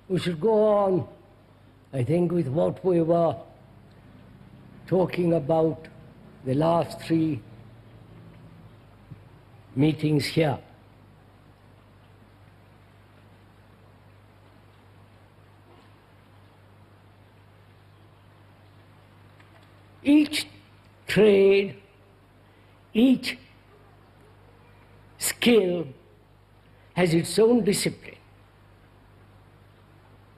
We should go on, I think, with what we were talking about the last 3 meetings here. Each trade, each skill has its own discipline.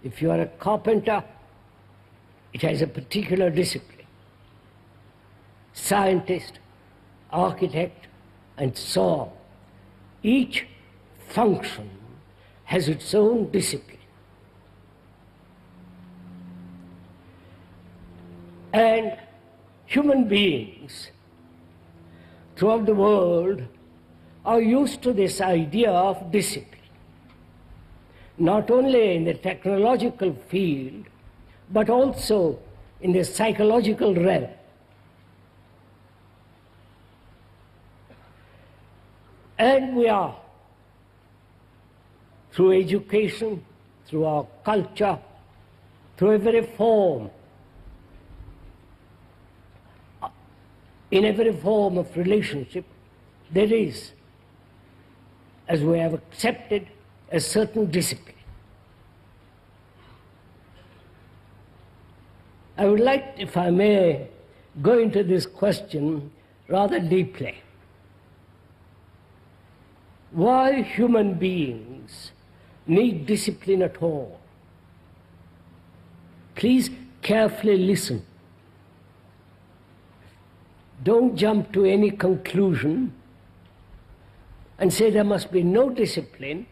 If you are a carpenter, it has a particular discipline. Scientist, architect, and so on. Each function has its own discipline. And human beings throughout the world are used to this idea of discipline, not only in the technological field, but also in the psychological realm. And we are, through education, through our culture, through every form, in every form of relationship, there is, as we have accepted, a certain discipline. I would like, if I may, go into this question rather deeply. Why human beings need discipline at all? Please carefully listen. Don't jump to any conclusion and say there must be no discipline.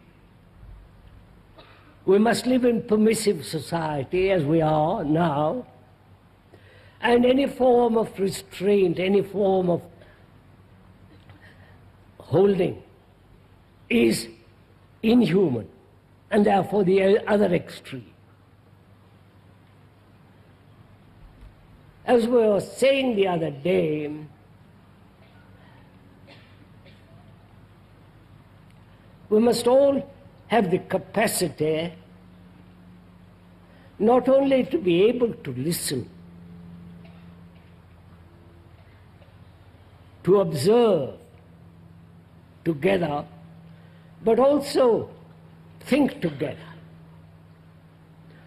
We must live in permissive society as we are now, and any form of restraint, any form of holding is inhuman, and therefore the other extreme. As we were saying the other day, we must all have the capacity not only to be able to listen, to observe together, but also think together,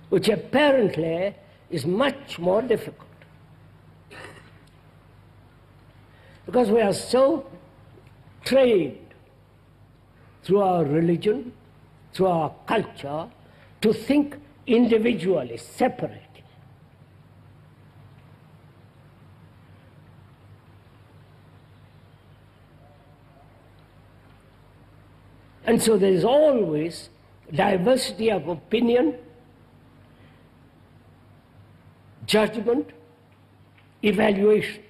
which apparently is much more difficult. Because we are so trained through our religion, through our culture, to think individually, separately. And so there is always diversity of opinion, judgment, evaluation.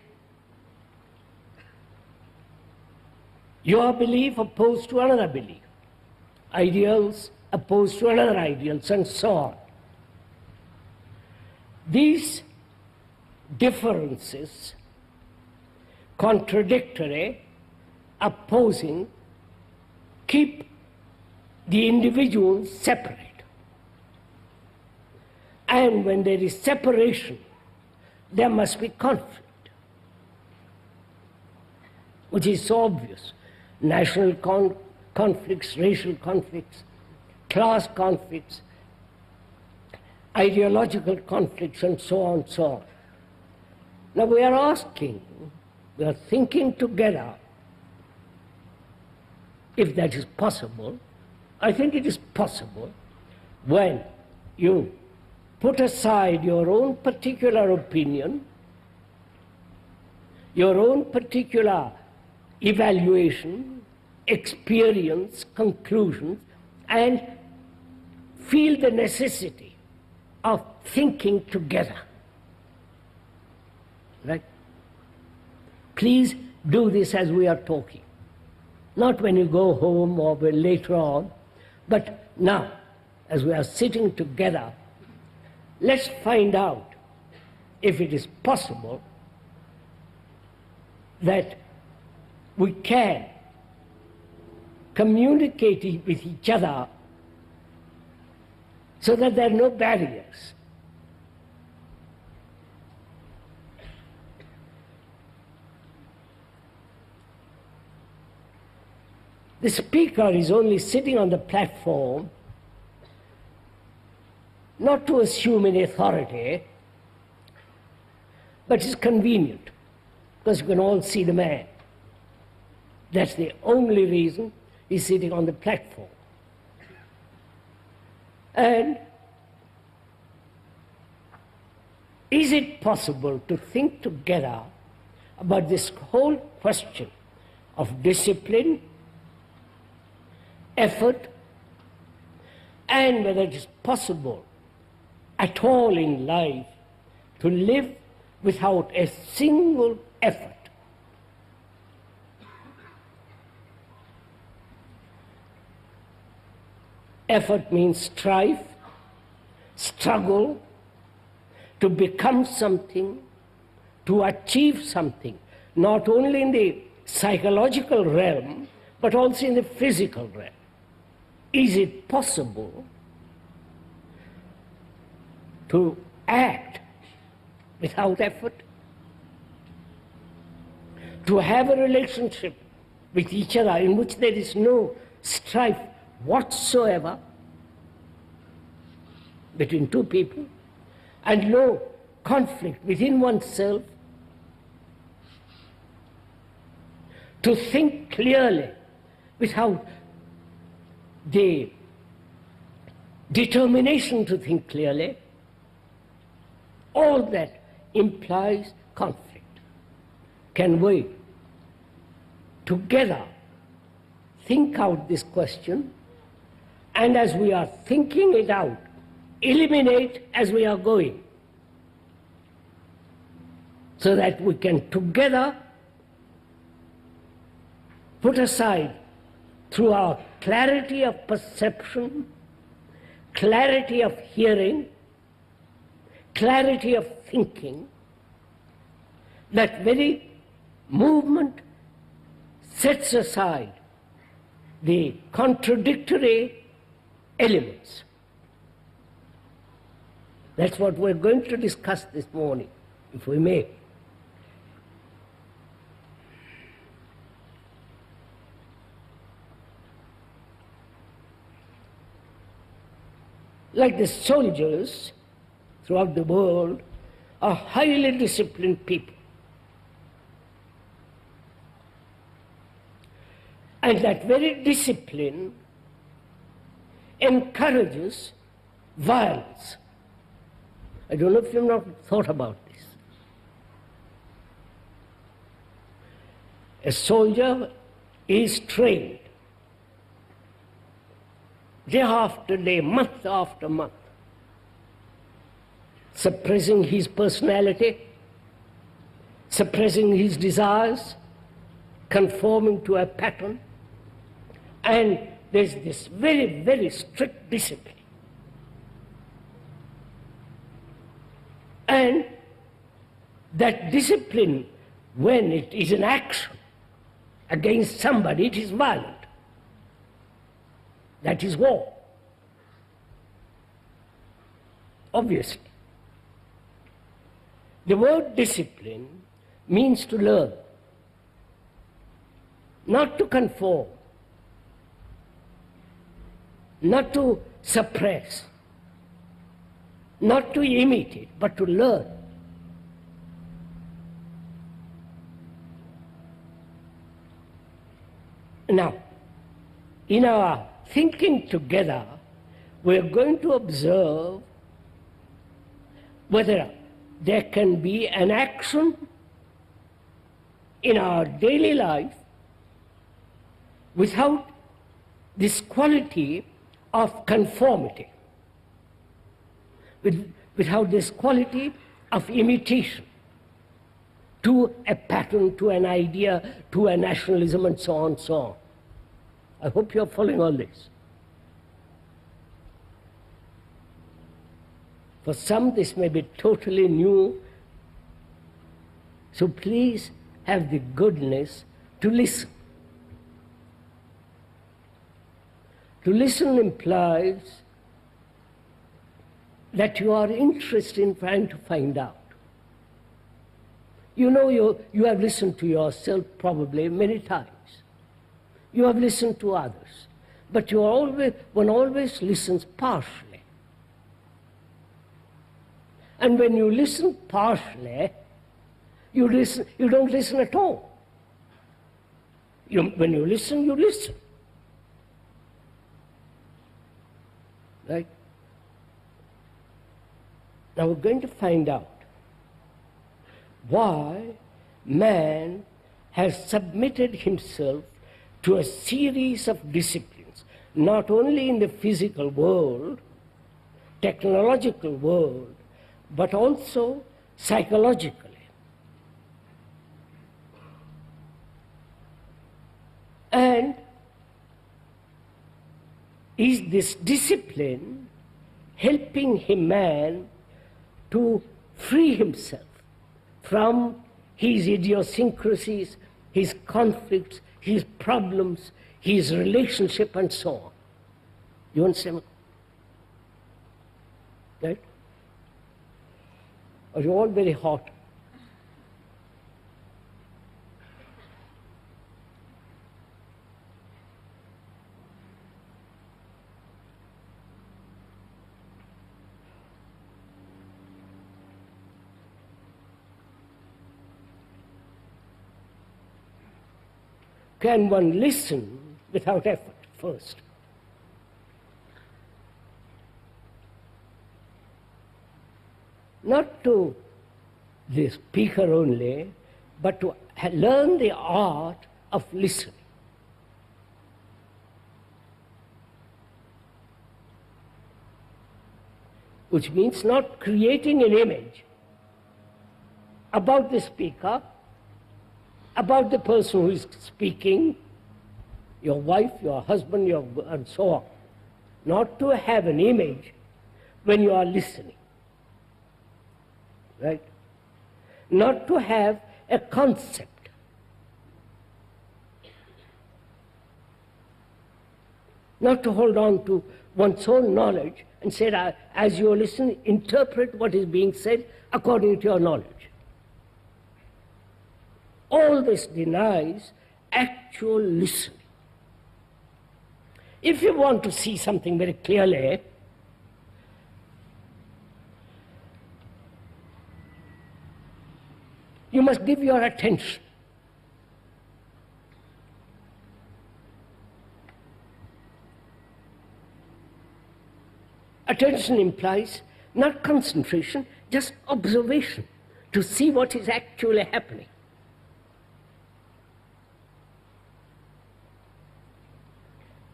Your belief opposed to another belief, ideals opposed to another ideals, and so on. These differences, contradictory, opposing, keep the individuals separate. And when there is separation, there must be conflict, which is so obvious. National conflicts, racial conflicts, class conflicts, ideological conflicts, and so on, so on. Now we are asking, we are thinking together, if that is possible. I think it is possible when you put aside your own particular opinion, your own particular evaluation, experience, conclusions, and feel the necessity of thinking together. Right? Please do this as we are talking. Not when you go home or later on, but now, as we are sitting together, let's find out if it is possible that we can communicate with each other so that there are no barriers. The speaker is only sitting on the platform not to assume any authority, but it's convenient because you can all see the man. That's the only reason he's sitting on the platform. And is it possible to think together about this whole question of discipline, effort, and whether it is possible at all in life to live without a single effort? Effort means strife, struggle, to become something, to achieve something, not only in the psychological realm, but also in the physical realm. Is it possible to act without effort? To have a relationship with each other in which there is no strife whatsoever between two people, and no conflict within oneself, to think clearly without the determination to think clearly, all that implies conflict. Can we together think out this question, and as we are thinking it out, eliminate as we are going, so that we can together put aside, through our clarity of perception, clarity of hearing, clarity of thinking, that very movement sets aside the contradictory elements. That's what we're going to discuss this morning, if we may. Like the soldiers throughout the world are highly disciplined people. And that very discipline encourages violence. I don't know if you've not thought about this. A soldier is trained day after day, month after month, suppressing his personality, suppressing his desires, conforming to a pattern, and there's this very, very strict discipline. And that discipline, when it is an action against somebody, it is violent. That is war. Obviously. The word discipline means to learn, not to conform, not to suppress, not to imitate, but to learn. Now, in our thinking together, we're going to observe whether there can be an action in our daily life without this quality of conformity, without this quality of imitation to a pattern, to an idea, to a nationalism, and so on and so on. I hope you're following all this. For some, this may be totally new, so please have the goodness to listen. To listen implies that you are interested in trying to find out. You know, you have listened to yourself probably many times. You have listened to others. But one always listens partially. And when you listen partially, you don't listen at all. When you listen, you listen. Right? Now we're going to find out why man has submitted himself to a series of disciplines, not only in the physical world, technological world, but also psychologically. And is this discipline helping him, man, to free himself from his idiosyncrasies, his conflicts, his problems, his relationship, and so on? You understand? Right? Are you all very hot? Can one listen without effort first? Not to the speaker only, but to learn the art of listening. Which means not creating an image about the speaker, about the person who is speaking, your wife, your husband, and so on. Not to have an image when you are listening. Right? Not to have a concept. Not to hold on to one's own knowledge and say, as you listen, interpret what is being said according to your knowledge. All this denies actual listening. If you want to see something very clearly, you must give your attention. Attention implies not concentration, just observation, to see what is actually happening.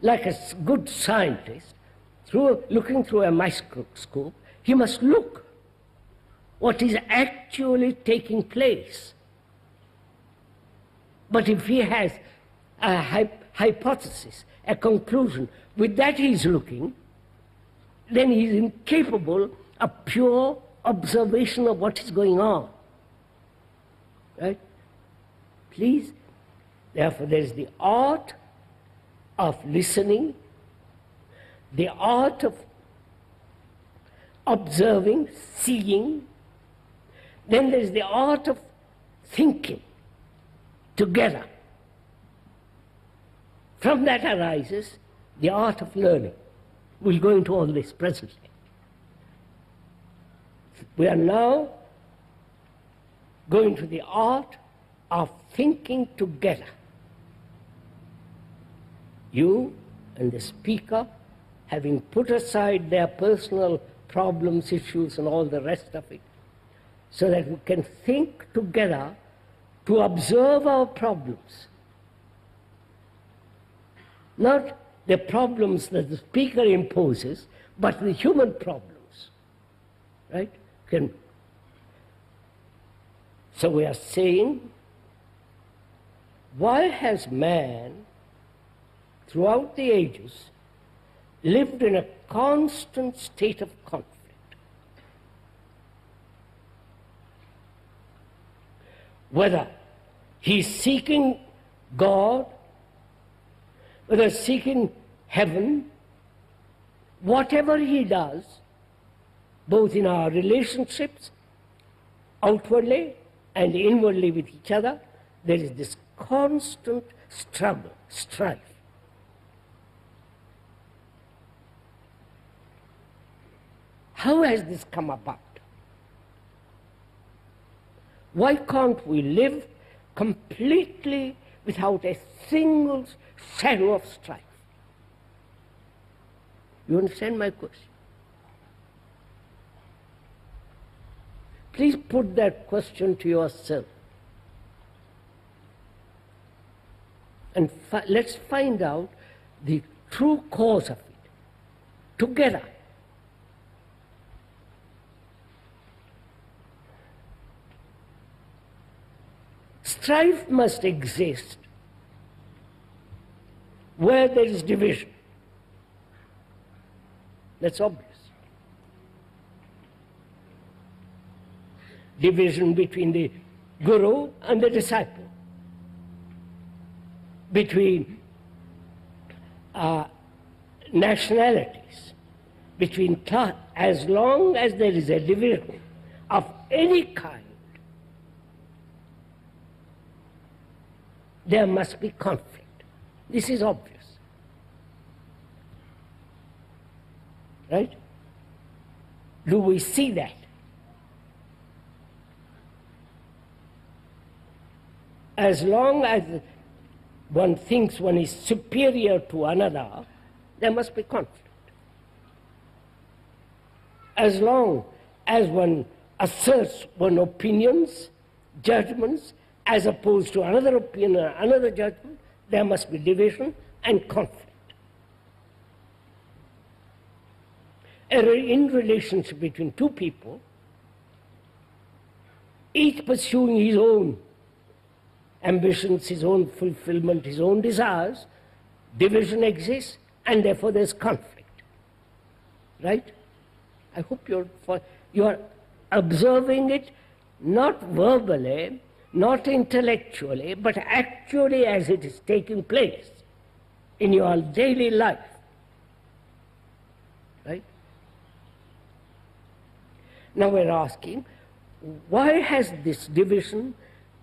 Like a good scientist, looking through a microscope, he must look what is actually taking place. But if he has a hypothesis, a conclusion, with that he is looking, then he is incapable of pure observation of what is going on. Right? Please, therefore there is the art of listening, the art of observing, seeing. Then there is the art of thinking together. From that arises the art of learning. We'll go into all this presently. We are now going to the art of thinking together. You and the speaker, having put aside their personal problems, issues, and all the rest of it, so that we can think together to observe our problems. Not the problems that the speaker imposes, but the human problems. Right? So we are saying, why has man, throughout the ages, lived in a constant state of conflict? Whether he's seeking God, whether seeking heaven, whatever he does, both in our relationships, outwardly and inwardly with each other, there is this constant struggle, strife. How has this come about? Why can't we live completely without a single shadow of strife? You understand my question? Please put that question to yourself. And let's find out the true cause of it together. Strife must exist where there is division. That's obvious. Division between the guru and the disciple, between nationalities, between class. As long as there is a division of any kind, there must be conflict. This is obvious. Right? Do we see that? As long as one thinks one is superior to another, there must be conflict. As long as one asserts one's opinions, judgments, as opposed to another opinion, another judgment, there must be division and conflict. In relationship between two people, each pursuing his own ambitions, his own fulfillment, his own desires, division exists, and therefore there's conflict. Right? I hope you're observing it, not verbally, not intellectually, but actually as it is taking place in your daily life. Right? Now we're asking, why has this division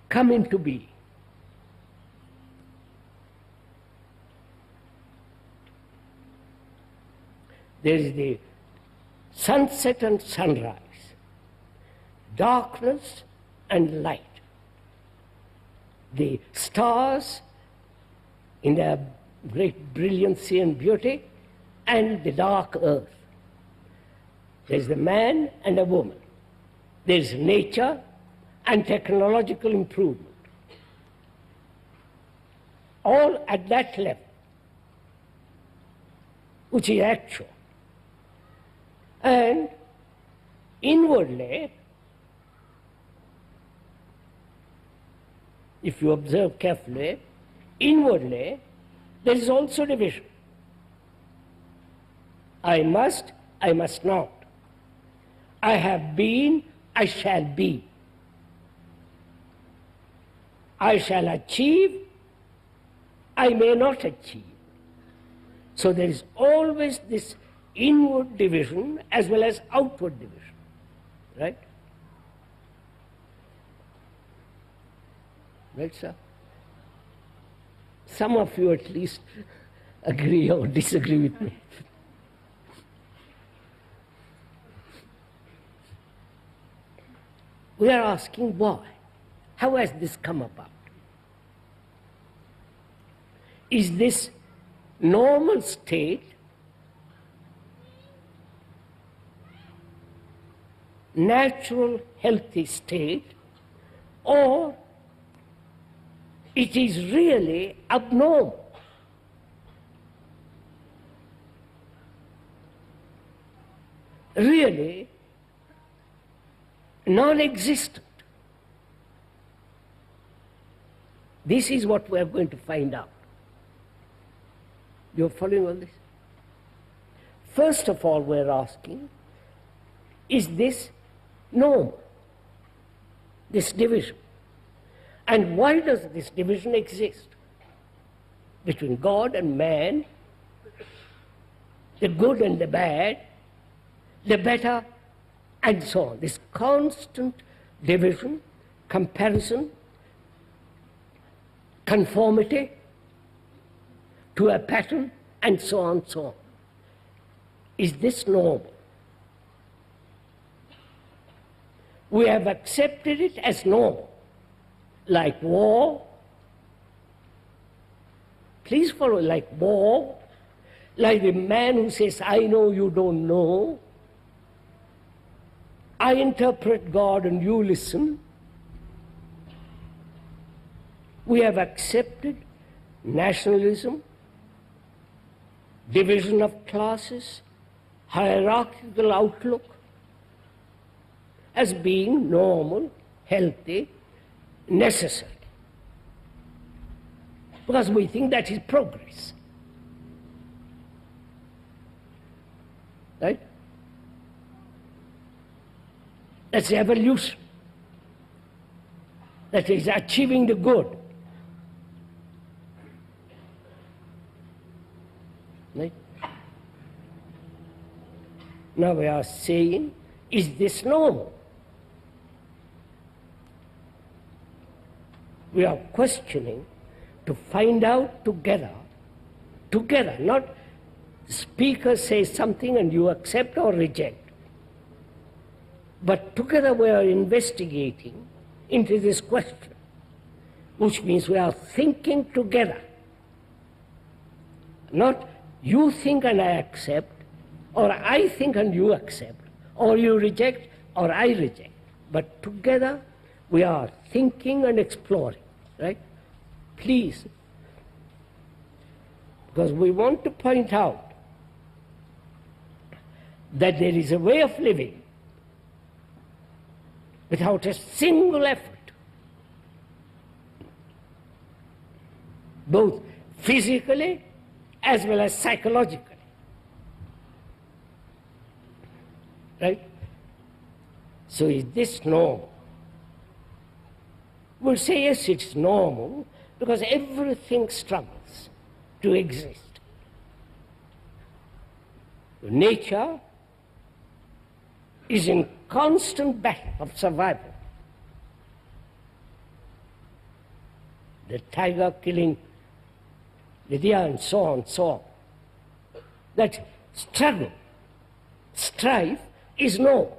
come into being? There is the sunset and sunrise, darkness and light, the stars in their great brilliancy and beauty, and the dark earth. There is a man and a woman. There is nature and technological improvement. All at that level, which is actual. And inwardly, if you observe carefully, inwardly, there is also division. I must not. I have been, I shall be. I shall achieve, I may not achieve. So there is always this inward division as well as outward division. Right? Right, sir? Some of you at least agree or disagree with me. We are asking why. How has this come about? Is this normal state natural, healthy state, or it is really abnormal? Really non-existent. This is what we are going to find out. You are following all this? First of all, we are asking, is this normal, this division? And why does this division exist between God and man, the good and the bad, the better and so on. This constant division, comparison, conformity to a pattern, and so on, so on. Is this normal? We have accepted it as normal, like war. Please follow, like war, like the man who says, I know you don't know. I interpret God and you listen. We have accepted nationalism, division of classes, hierarchical outlook as being normal, healthy, necessary. Because we think that is progress. Right? That's evolution. That is achieving the good. Right? Now we are saying, is this normal? We are questioning to find out together, not speaker says something and you accept or reject. But together we are investigating into this question, which means we are thinking together. Not you think and I accept, or I think and you accept, or you reject or I reject. But together we are thinking and exploring, right? Please. Because we want to point out that there is a way of living without a single effort, both physically as well as psychologically. Right? So is this normal? We'll say yes, it's normal, because everything struggles to exist. Nature is in constant battle of survival. The tiger killing the deer and so on, so on. That struggle, strife is normal.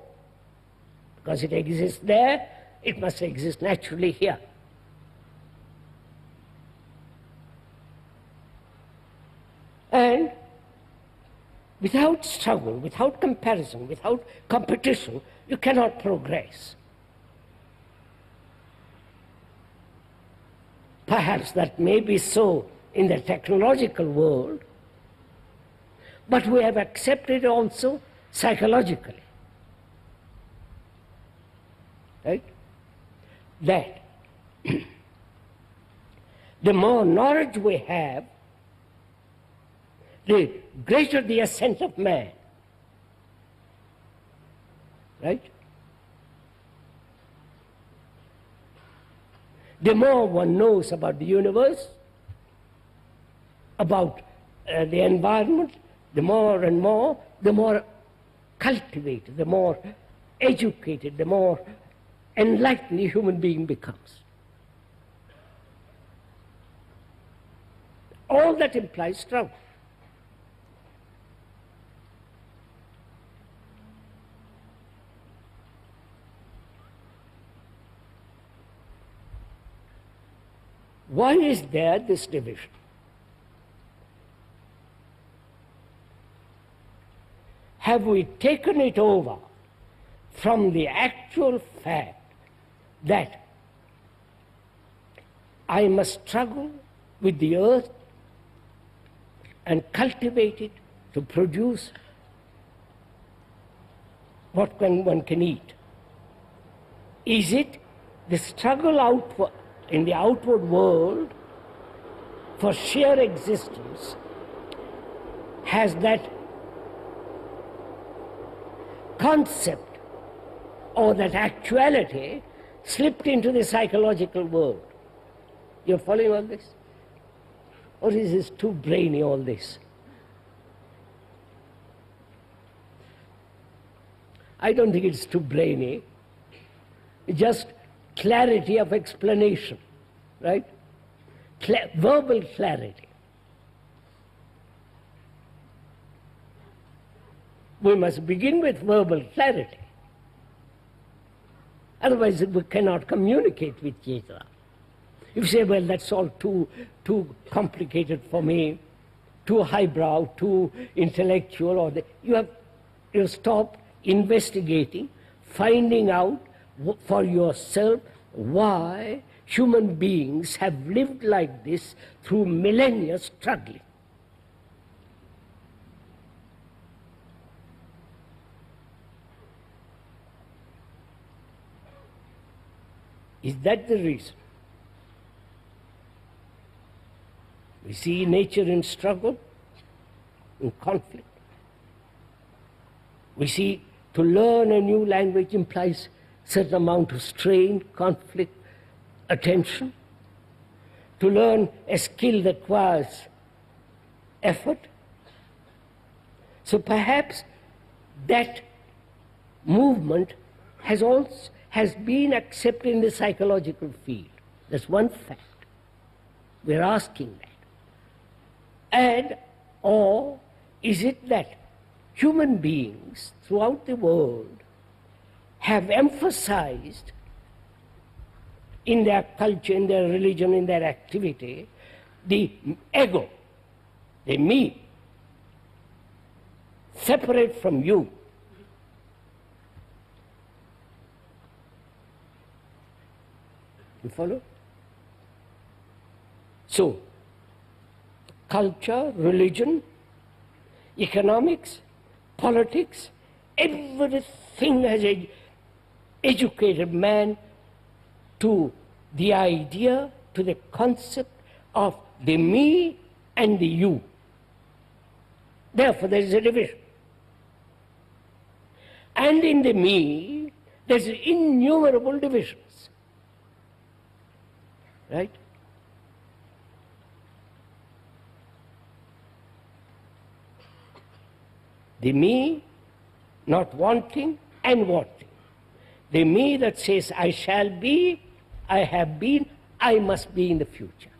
Because it exists there, it must exist naturally here. And without struggle, without comparison, without competition, you cannot progress. Perhaps that may be so in the technological world, but we have accepted also psychologically. Right? That the more knowledge we have, the greater the ascent of man. Right? The more one knows about the universe, about the environment, the more and more, the more cultivated, the more educated, the more enlightened the human being becomes. All that implies struggle. Why is there this division? Have we taken it over from the actual fact that I must struggle with the earth and cultivate it to produce what one can eat? Is it the struggle outward, in the outward world for sheer existence, has that concept or that actuality slipped into the psychological world? You're following all this? Or is this too brainy, all this? I don't think it's too brainy. It's just clarity of explanation, right? Verbal clarity. We must begin with verbal clarity. Otherwise, we cannot communicate with each other. If you say, well, that's all too complicated for me, too highbrow, too intellectual, or you have to stop investigating, finding out for yourself why human beings have lived like this through millennia struggling. Is that the reason? We see nature in struggle, in conflict. We see to learn a new language implies certain amount of strain, conflict, attention. To learn a skill requires effort. So perhaps that movement has been accepted in the psychological field. That's one fact. We're asking that. And, or is it that human beings throughout the world have emphasized in their culture, in their religion, in their activity, the ego, the me, separate from you. You follow? So, culture, religion, economics, politics, everything has educated man to the idea, to the concept of the me and the you. Therefore, there is a division. And in the me, there is innumerable divisions. Right? The me not wanting and wanting. The me that says, I shall be, I have been, I must be in the future.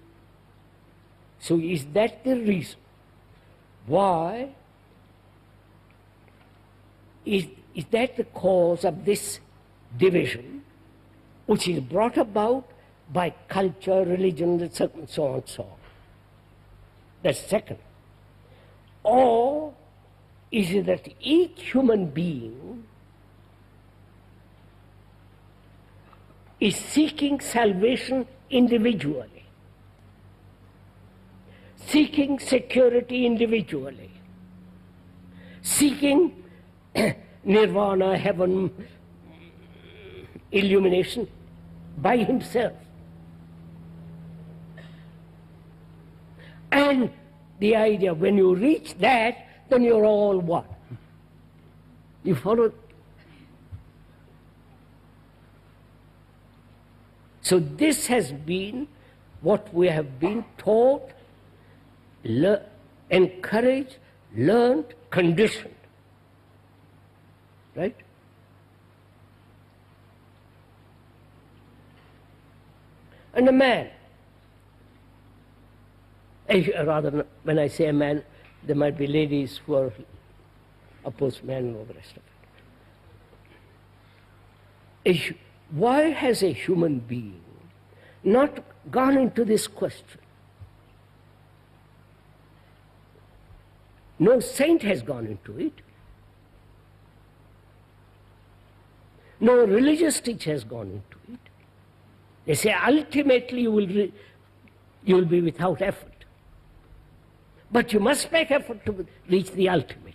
So is that the reason why? Is that the cause of this division, which is brought about by culture, religion, and so on and so on? That's second. Or is it that each human being is seeking salvation individually, seeking security individually, seeking nirvana, heaven, illumination by himself? And the idea, when you reach that, then you're all one. You follow? So this has been what we have been taught, encouraged, learned, conditioned. Right? And a man, rather, when I say a man, there might be ladies who are opposed men and all the rest of it. Why has a human being not gone into this question? No saint has gone into it. No religious teacher has gone into it. They say ultimately you will be without effort. But you must make effort to reach the ultimate.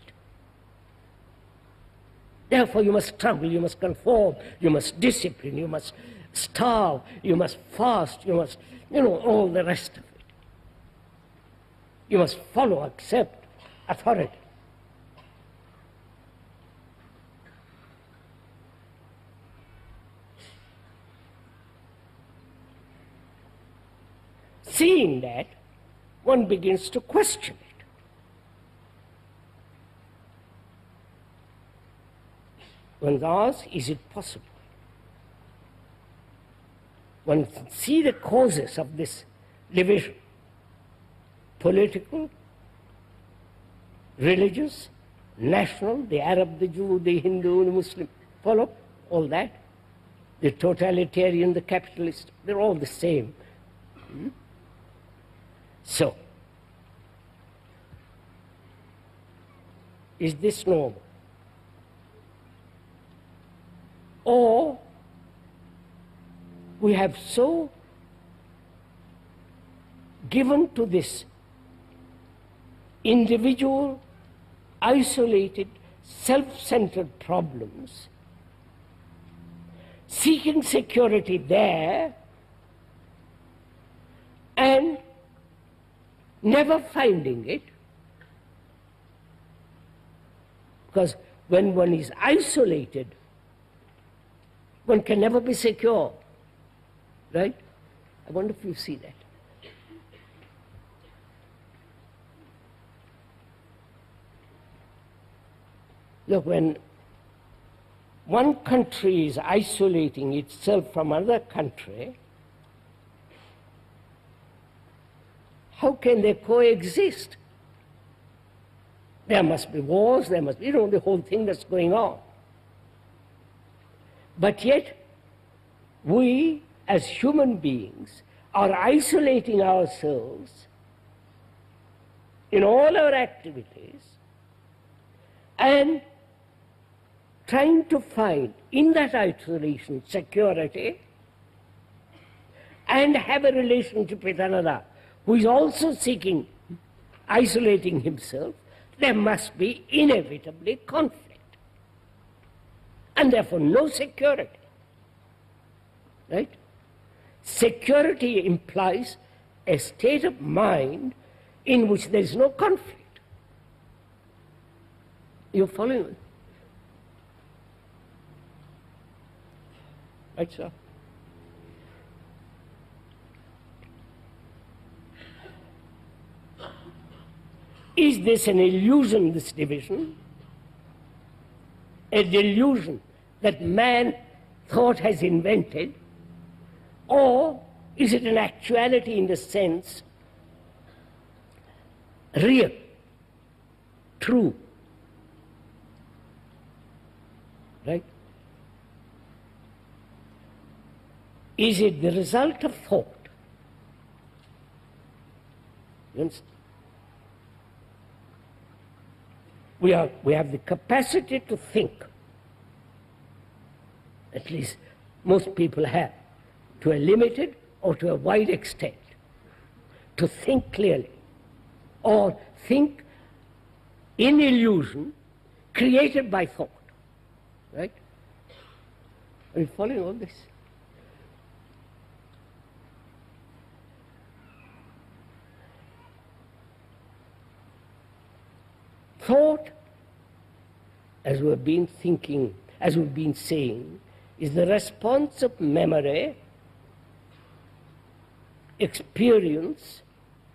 Therefore you must struggle, you must conform, you must discipline, you must starve, you must fast, you must, all the rest of it. You must follow, accept authority. Seeing that, one begins to question it. One asks, is it possible? One see the causes of this division: political, religious, national, the Arab, the Jew, the Hindu, the Muslim. Follow all that? The totalitarian, the capitalist, they're all the same. So, is this normal? Or we have so given to this individual, isolated, self-centered problems, seeking security there and never finding it, because when one is isolated, one can never be secure, right? I wonder if you see that. Look, when one country is isolating itself from another country, how can they coexist? There must be wars, there must be, the whole thing that's going on. But yet, we as human beings are isolating ourselves in all our activities and trying to find in that isolation security and have a relationship with another who is also seeking, isolating himself. There must be inevitably conflict and therefore no security, right? Security implies a state of mind in which there is no conflict. You're following me? Right, sir? Is this an illusion, this division? A delusion that man thought has invented? Or is it an actuality in the sense real, true? Right? Is it the result of thought? You understand? We have the capacity to think. At least most people have, to a limited or to a wide extent, to think clearly, or think in illusion created by thought. Right? Are you following all this? Thought, as we've been thinking, as we've been saying, is the response of memory, experience,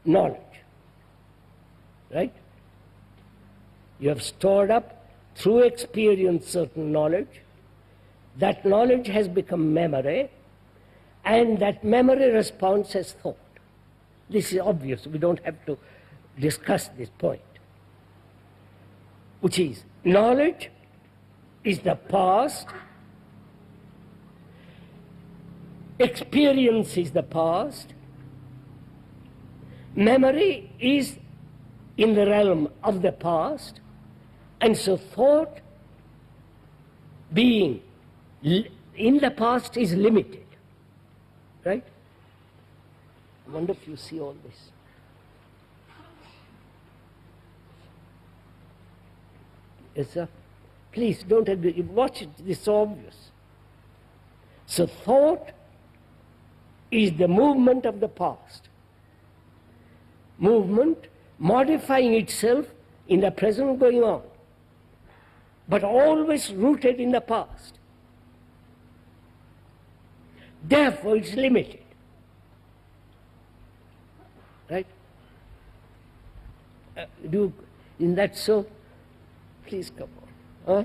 knowledge. Right? You have stored up through experience certain knowledge. That knowledge has become memory, and that memory response as thought. This is obvious. We don't have to discuss this point. Which is, knowledge is the past, experience is the past, memory is in the realm of the past, and so thought, being in the past, is limited. Right? I wonder if you see all this. Yes, sir? Please don't agree. Watch it, it's obvious. So thought is the movement of the past. Movement modifying itself in the present going on, but always rooted in the past. Therefore it's limited. Right? Isn't that so? Please come on. Huh?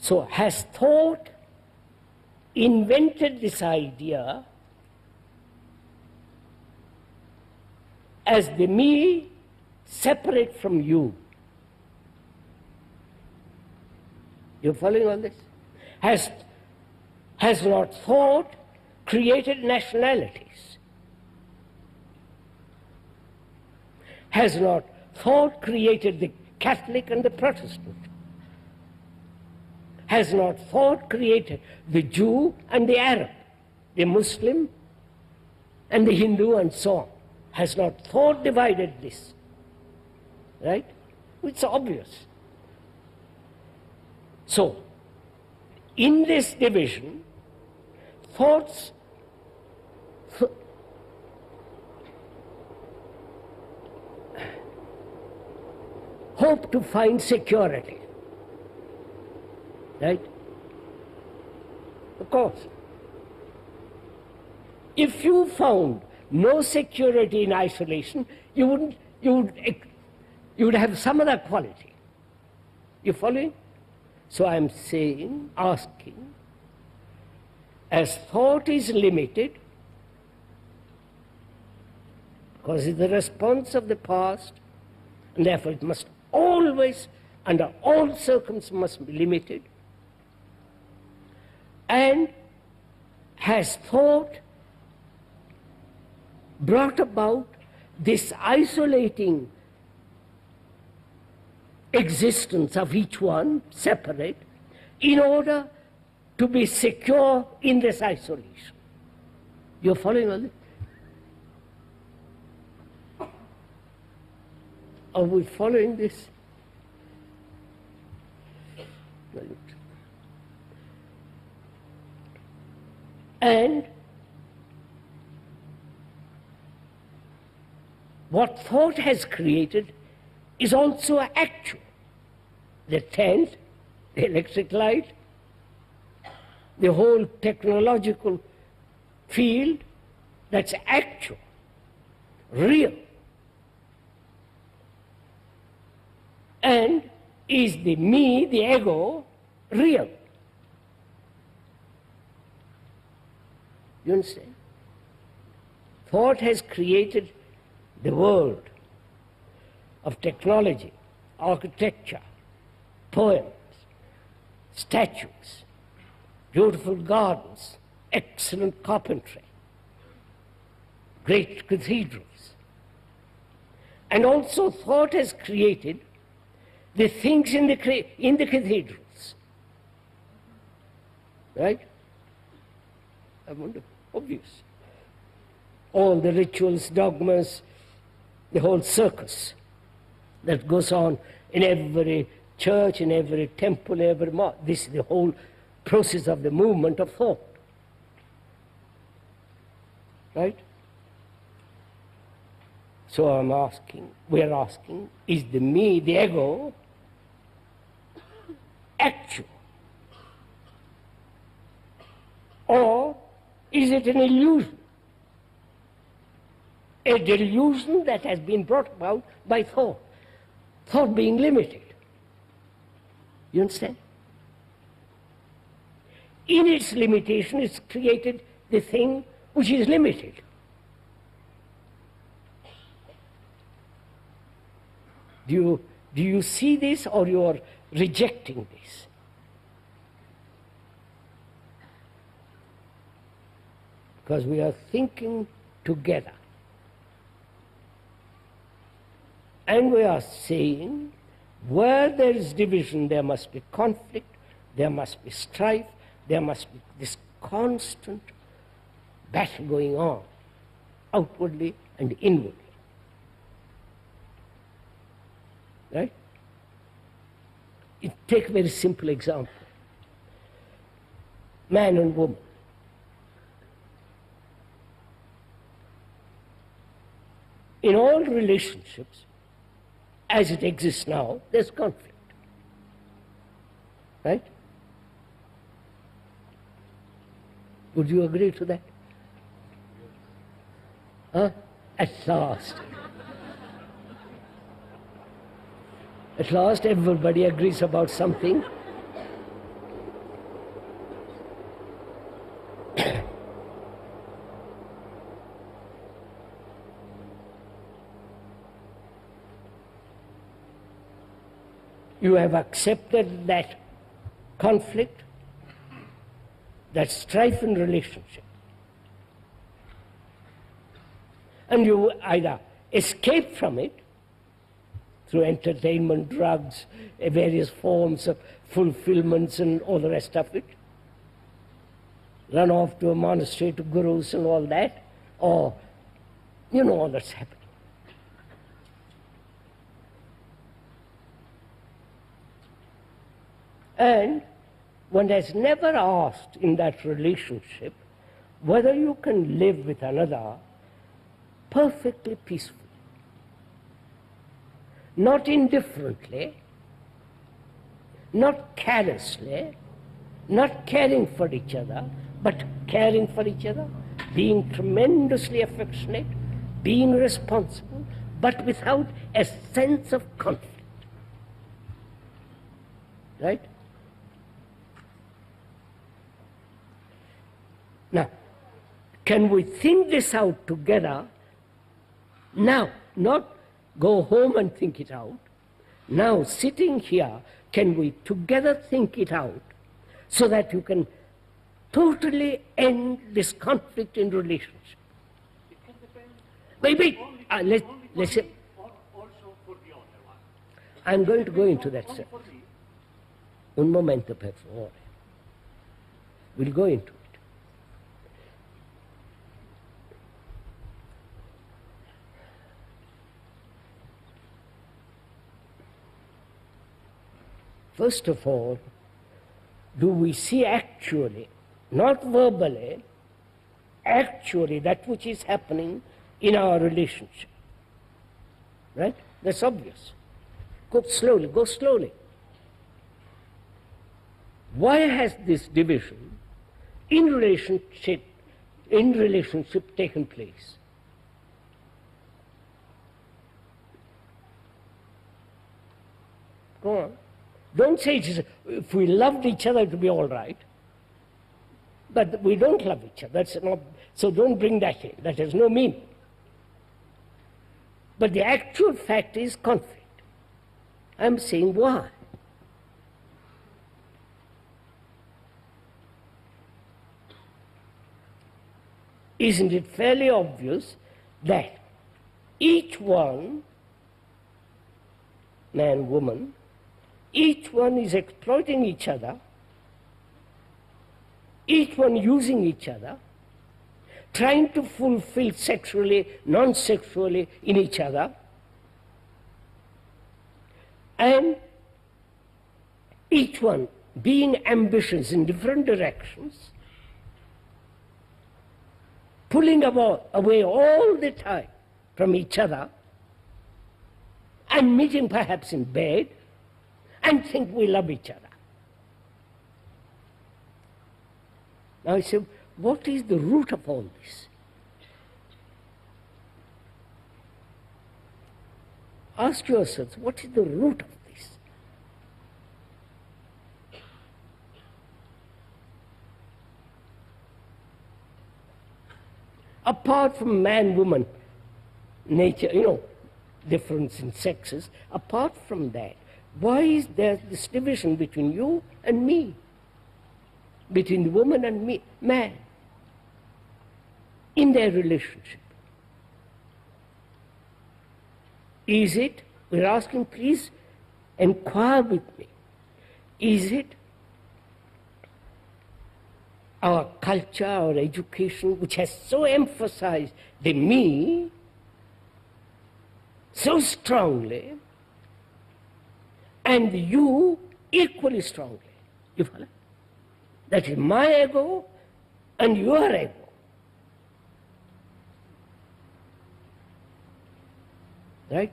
So has thought invented this idea as the me separate from you? You're following on this? Has not thought created nationalities? Has not thought created the Catholic and the Protestant? Has not thought created the Jew and the Arab, the Muslim and the Hindu and so on? Has not thought divided this? Right? It's obvious. So, in this division, thoughts hope to find security. Right? Of course. If you found no security in isolation, you would have some other quality. You following? So I'm saying, asking, as thought is limited, because it's the response of the past, and therefore it must always, under all circumstances, must be limited, and has thought brought about this isolating existence of each one, separate, in order to be secure in this isolation. You're following on this? Are we following this? And what thought has created is also actual. The tent, the electric light, the whole technological field, that's actual, real. And is the me, the ego, real? You understand? Thought has created the world of technology, architecture, poems, statues, beautiful gardens, excellent carpentry, great cathedrals. And also thought has created the things in the cathedrals. Right? I wonder, obvious. All the rituals, dogmas, the whole circus that goes on in every church, in every temple, every mosque. This is the whole process of the movement of thought. Right? So I'm asking, we are asking, is the me, the ego, actual? Or is it an illusion? A delusion that has been brought about by thought. Thought being limited. You understand? In its limitation, it's created the thing which is limited. Do you see this, or you are rejecting this? Because we are thinking together. And we are saying, where there is division, there must be conflict, there must be strife, there must be this constant battle going on, outwardly and inwardly. Right? Take a very simple example. Man and woman. In all relationships, as it exists now, there's conflict. Right? Would you agree to that? Huh? At last. At last everybody agrees about something. You have accepted that conflict, that strife in relationship. And you either escape from it through entertainment, drugs, various forms of fulfillments and all the rest of it, run off to a monastery, to gurus and all that, or you know all that's happening. And one has never asked in that relationship whether you can live with another perfectly peacefully, not indifferently, not carelessly, not caring for each other, but caring for each other, being tremendously affectionate, being responsible, but without a sense of conflict. Right? Now, can we think this out together now? Not go home and think it out. Now, sitting here, can we together think it out so that you can totally end this conflict in relationship? It can depend. Maybe, Let's say. Also for the other one. I'm going to go into that, sir. Un momento, per favore. We'll go into it. First of all, do we see actually, not verbally, actually that which is happening in our relationship? Right? That's obvious. Go slowly, go slowly. Why has this division in relationship taken place? Go on. Don't say if we loved each other it would be all right. But we don't love each other. That's not, so don't bring that in. That has no meaning. But the actual fact is conflict. I'm saying why. Isn't it fairly obvious that each one, man, woman, each one is exploiting each other, each one using each other, trying to fulfill sexually, non-sexually in each other, and each one being ambitious in different directions, pulling away all the time from each other, and meeting perhaps in bed, and think we love each other. Now I say, what is the root of all this? Ask yourselves, what is the root of this? Apart from man-woman nature, difference in sexes, apart from that, why is there this division between you and me? Between the woman and me, man, in their relationship? Is it, we're asking, please inquire with me, is it our culture, our education, which has so emphasized the me so strongly, and you equally strongly? You follow? That is my ego and your ego. Right?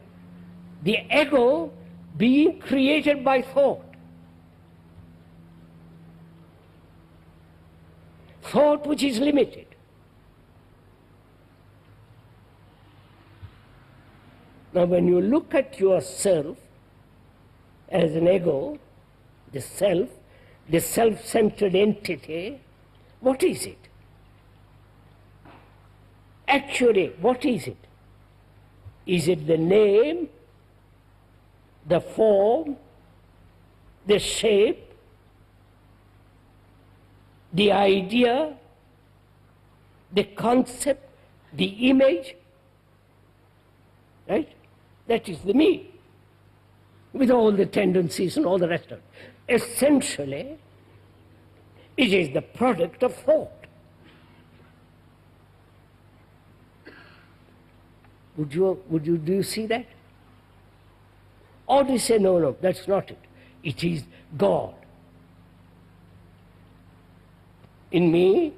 The ego being created by thought. Thought which is limited. Now when you look at yourself as an ego, the self-centered entity, what is it? Actually, what is it? Is it the name, the form, the shape, the idea, the concept, the image, right? That is the me, with all the tendencies and all the rest of it. Essentially, it is the product of thought. Do you see that? Or do you say, no, that's not it. It is God in me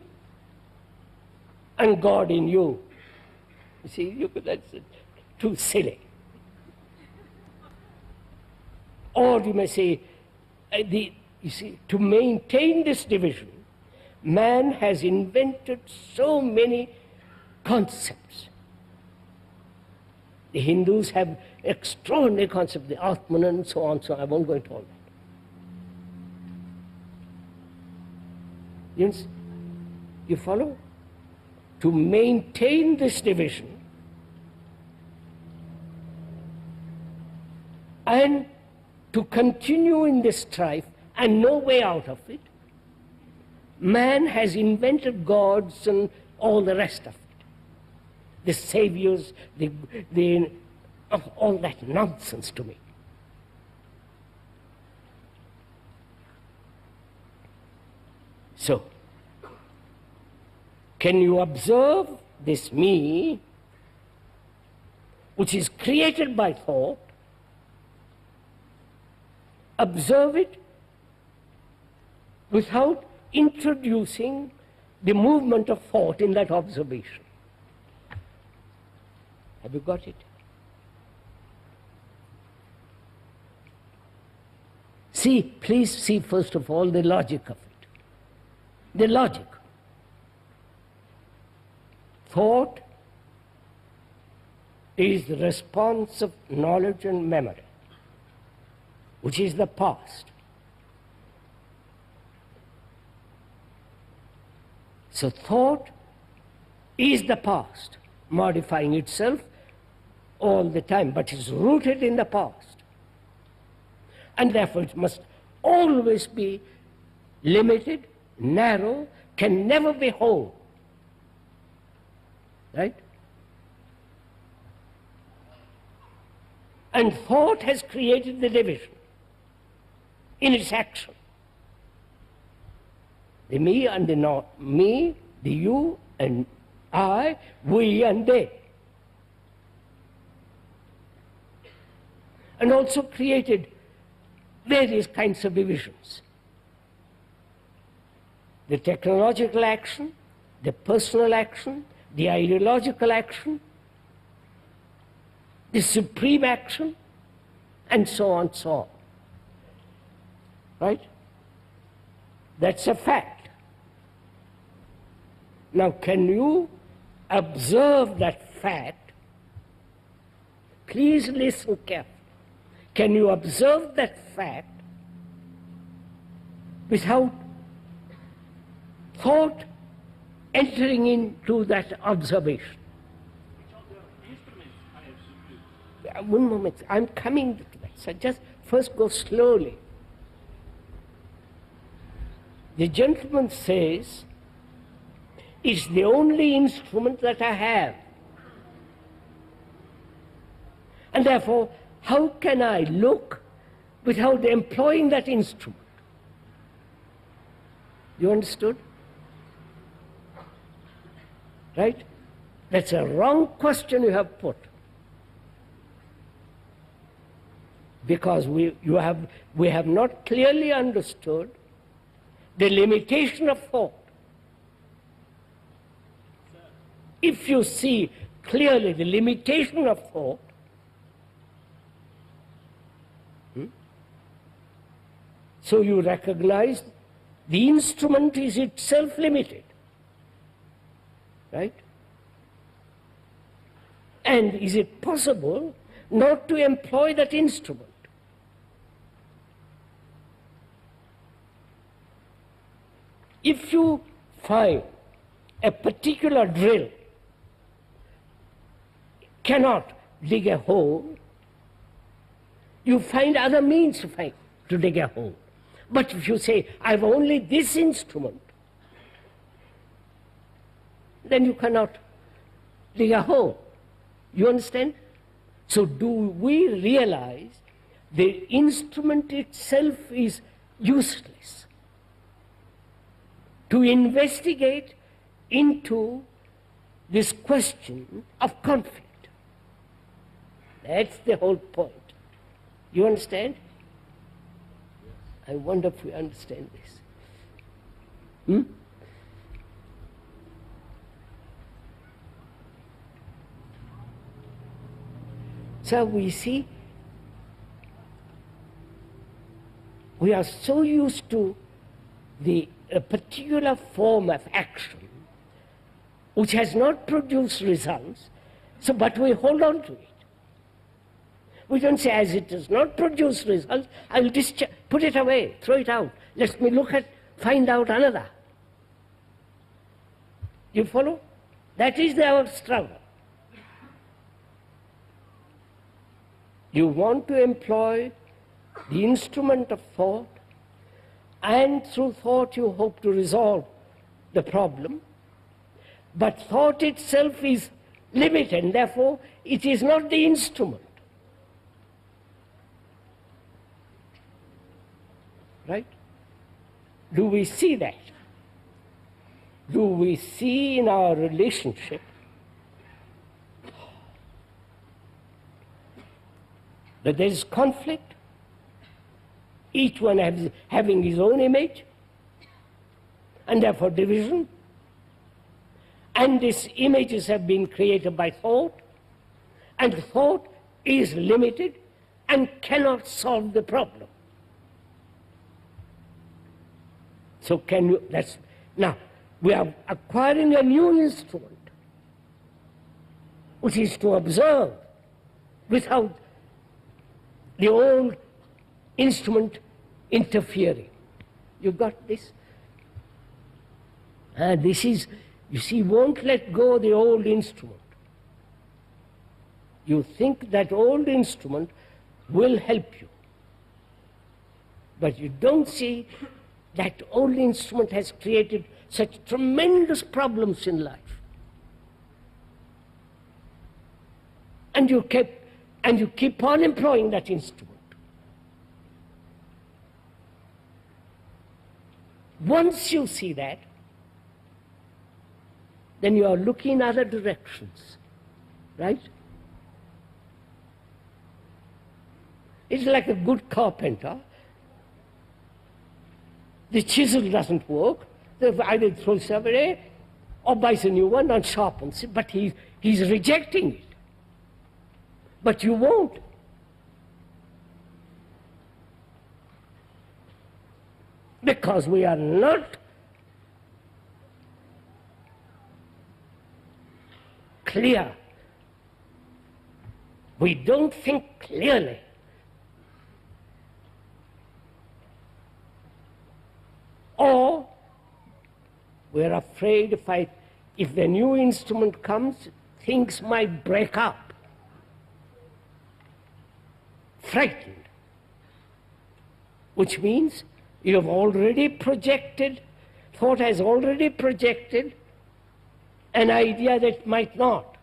and God in you. You see, that's too silly. Or you may say, you see, to maintain this division, man has invented so many concepts. The Hindus have extraordinary concepts, the Atman and so on, so I won't go into all that. You follow? To maintain this division and to continue in this strife and no way out of it, man has invented gods and all the rest of it. The saviors, all that nonsense to me. So, can you observe this me, which is created by thought, observe it without introducing the movement of thought in that observation? Have you got it? Please see first of all the logic of it. The logic. Thought is the response of knowledge and memory, which is the past. So thought is the past, modifying itself all the time, but is rooted in the past. And therefore it must always be limited, narrow, can never be whole. Right? And thought has created the division in its action. The me and the not me, the you and I, we and they. And also created various kinds of divisions. The technological action, the personal action, the ideological action, the supreme action, and so on, so on. Right? That's a fact. Now, can you observe that fact? Please listen carefully. Can you observe that fact without thought entering into that observation? Which are the instruments I have to use? One moment, I'm coming to that. So just first go slowly. The gentleman says, it's the only instrument that I have. And therefore, how can I look without employing that instrument? You understood? Right? That's a wrong question you have put. Because we have not clearly understood the limitation of thought. If you see clearly the limitation of thought, so you recognize the instrument is itself limited. Right? And is it possible not to employ that instrument? If you find a particular drill cannot dig a hole, you find other means to to dig a hole. But if you say, I have only this instrument, then you cannot dig a hole. You understand? So do we realize the instrument itself is useless? To investigate into this question of conflict. That's the whole point. You understand? I wonder if we understand this. So we see, we are so used to a particular form of action which has not produced results, but we hold on to it. We don't say, as it does not produce results, I will put it away, throw it out. Let me find out another. You follow? That is our struggle. You want to employ the instrument of thought, and through thought you hope to resolve the problem. But thought itself is limited, and therefore it is not the instrument. Right? Do we see that? Do we see in our relationship that there is conflict, each one having his own image, and therefore division, and these images have been created by thought, and thought is limited and cannot solve the problem. So now we are acquiring a new instrument, which is to observe without the old instrument interfering. You got this? This is, you see, won't let go of the old instrument. You think that old instrument will help you, but you don't see that old instrument has created such tremendous problems in life. And you keep on employing that instrument. Once you see that, then you are looking in other directions, right? It's like a good carpenter. The chisel doesn't work. They either throws it away or buys a new one and sharpens it, but he's rejecting it. But you won't. Because we are not clear. We don't think clearly. Or we're afraid if the new instrument comes, things might break up. Frightened. Which means you have already projected, thought has already projected an idea that might not.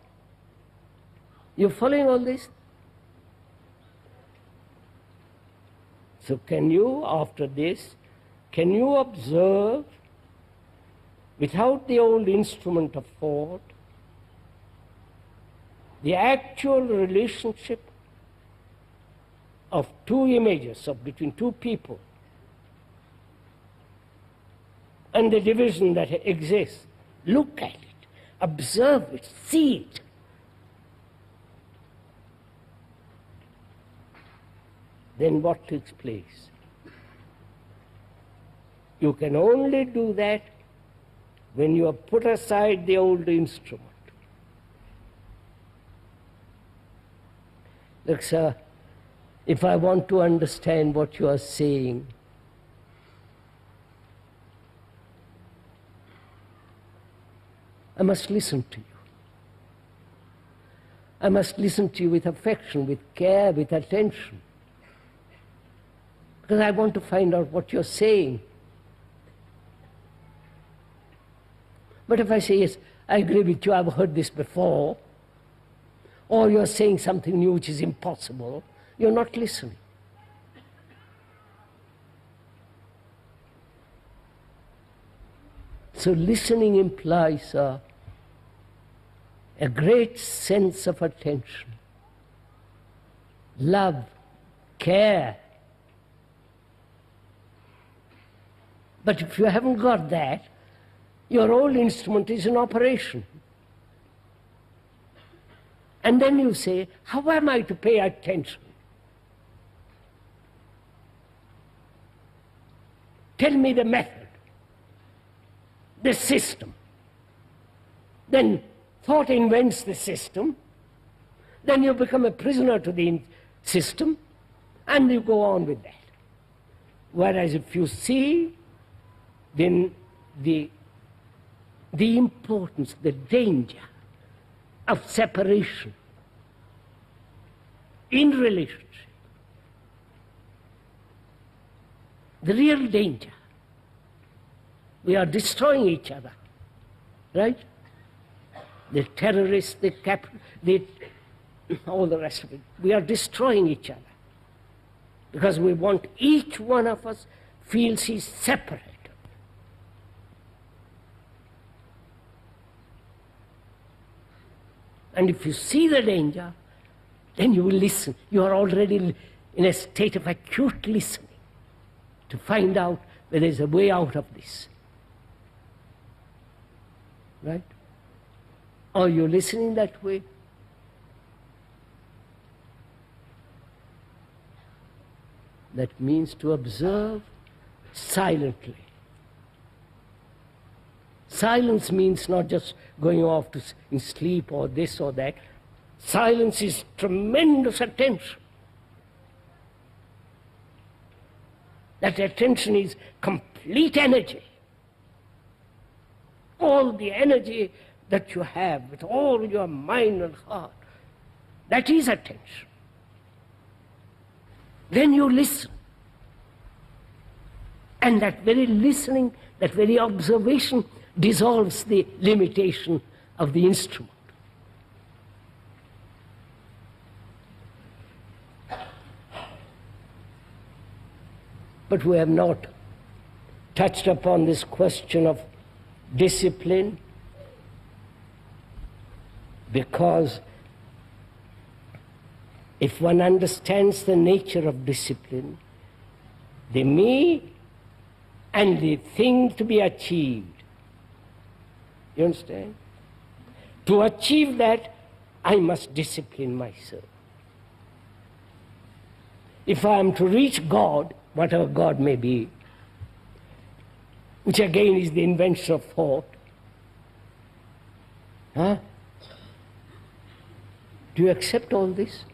You following all this? So can you, after this, can you observe, without the old instrument of thought, the actual relationship of two images, between two people, and the division that exists? Look at it, observe it, see it. Then what takes place? You can only do that when you have put aside the old instrument. Look, sir, if I want to understand what you are saying, I must listen to you. I must listen to you with affection, with care, with attention. because I want to find out what you're saying. But if I say, yes, I agree with you, I've heard this before, or you're saying something new which is impossible, you're not listening. So listening implies a great sense of attention, love, care. But if you haven't got that, your whole instrument is in operation. And then you say, how am I to pay attention? Tell me the method, the system. Then thought invents the system, then you become a prisoner to the system, and you go on with that. Whereas if you see, then the importance, the danger of separation in relationship, the real danger, we are destroying each other, right? The terrorists, all the rest of it. We are destroying each other because we want each one of us feels he's separate. And if you see the danger, then you will listen. You are already in a state of acute listening to find out whether there's a way out of this. Right? Are you listening that way? That means to observe silently. Silence means not just going off in sleep or this or that. Silence is tremendous attention. That attention is complete energy. All the energy that you have with all your mind and heart, that is attention. Then you listen. And that very listening, that very observation dissolves the limitation of the instrument. But we have not touched upon this question of discipline, because if one understands the nature of discipline, the me and the thing to be achieved, you understand? To achieve that, I must discipline myself. If I am to reach God, whatever God may be, which again is the invention of thought, do you accept all this?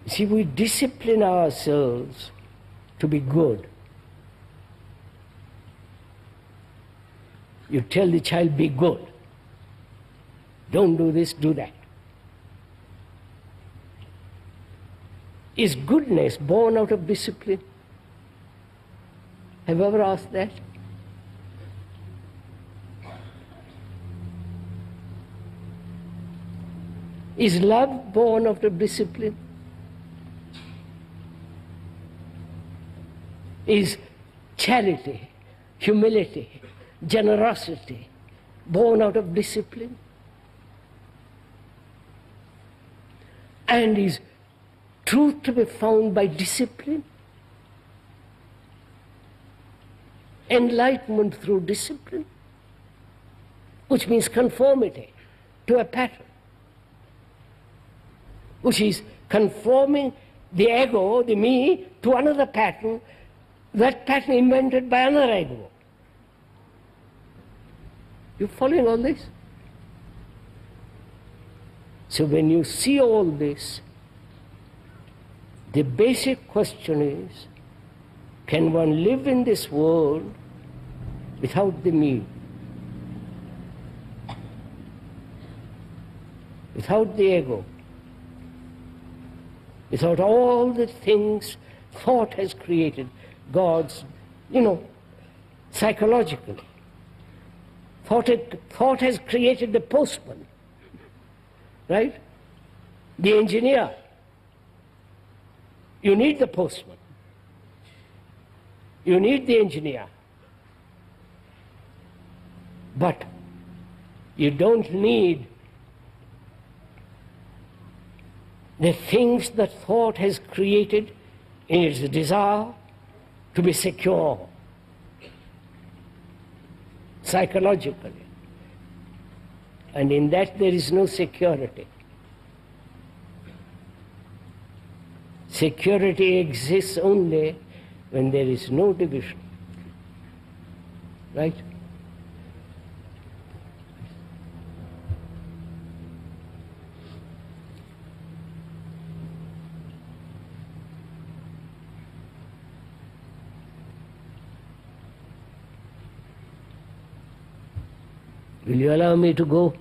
See, we discipline ourselves to be good. You tell the child, be good. Don't do this, do that. Is goodness born out of discipline? Have you ever asked that? Is love born out of discipline? Is charity, humility, generosity born out of discipline? And is truth to be found by discipline? Enlightenment through discipline, which means conformity to a pattern, which is conforming the ego, the me, to another pattern, that pattern invented by another ego. You following all this? So when you see all this, the basic question is, can one live in this world without the me, without the ego, without all the things thought has created, God's, psychologically. Thought has created the postman, right? The engineer. You need the postman. You need the engineer. But you don't need the things that thought has created in its desire to be secure psychologically. And in that there is no security. Security exists only when there is no division. Right? Will you allow me to go?